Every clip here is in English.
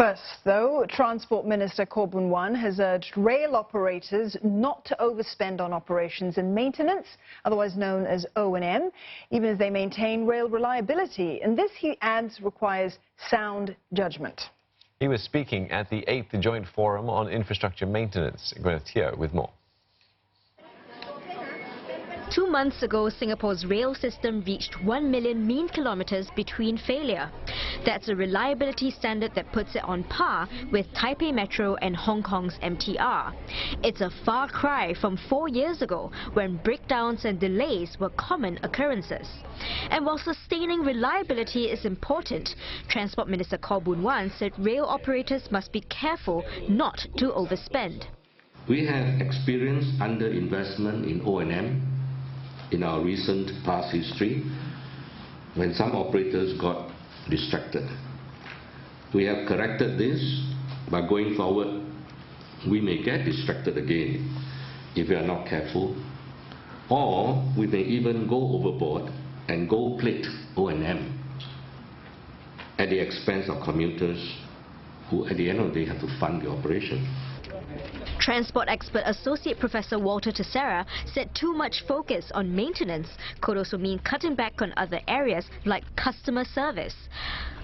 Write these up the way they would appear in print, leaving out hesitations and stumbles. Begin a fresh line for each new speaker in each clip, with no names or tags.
First, though, Transport Minister Khaw Boon Wan has urged rail operators not to overspend on operations and maintenance, otherwise known as O&M, even as they maintain rail reliability. And this, he adds, requires sound judgment.
He was speaking at the 8th Joint Forum on Infrastructure Maintenance. Gwyneth here with more.
2 months ago, Singapore's rail system reached 1 million mean kilometers between failure. That's a reliability standard that puts it on par with Taipei Metro and Hong Kong's MTR. It's a far cry from 4 years ago, when breakdowns and delays were common occurrences. And while sustaining reliability is important, Transport Minister Khaw Boon Wan said rail operators must be careful not to overspend.
We have experienced underinvestment in O&M in our recent past history, when some operators got distracted. We have corrected this, but going forward, we may get distracted again if we are not careful, or we may even go overboard and gold plate O&M at the expense of commuters who at the end of the day have to fund the operation.
Transport expert Associate Professor Walter Tessera said too much focus on maintenance could also mean cutting back on other areas like customer service.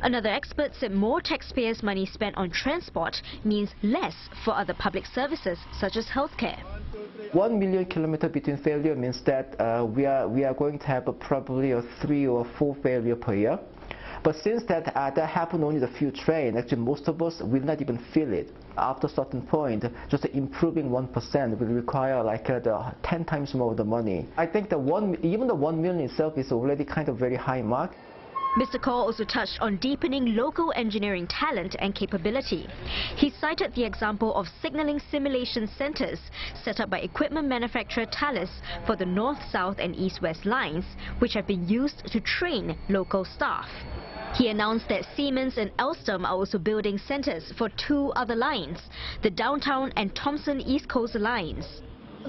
Another expert said more taxpayers' money spent on transport means less for other public services such as healthcare.
1 million kilometers between failure means that we are going to have probably a 3 or 4 failure per year. But since that happened only a few trains, actually most of us will not even feel it. After a certain point, just improving 1% will require like 10 times more of the money. I think even the 1 million itself is already kind of very high mark.
Mr. Khaw also touched on deepening local engineering talent and capability. He cited the example of signalling simulation centers set up by equipment manufacturer Thales for the north, south and east-west lines, which have been used to train local staff. He announced that Siemens and Alstom are also building centers for 2 other lines, the Downtown and Thomson East Coast lines.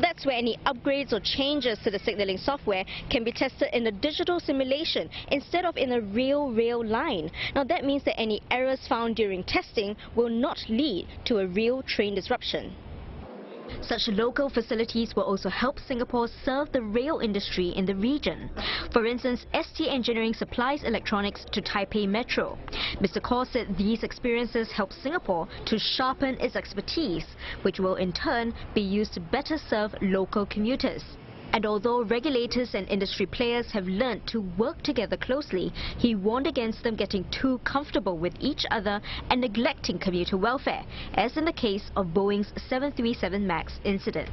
That's where any upgrades or changes to the signalling software can be tested in a digital simulation instead of in a real rail line. Now that means that any errors found during testing will not lead to a real train disruption. Such local facilities will also help Singapore serve the rail industry in the region. For instance, ST Engineering supplies electronics to Taipei Metro. Mr. Khaw said these experiences help Singapore to sharpen its expertise, which will in turn be used to better serve local commuters. And although regulators and industry players have learned to work together closely, he warned against them getting too comfortable with each other and neglecting commuter welfare, as in the case of Boeing's 737 MAX incidents.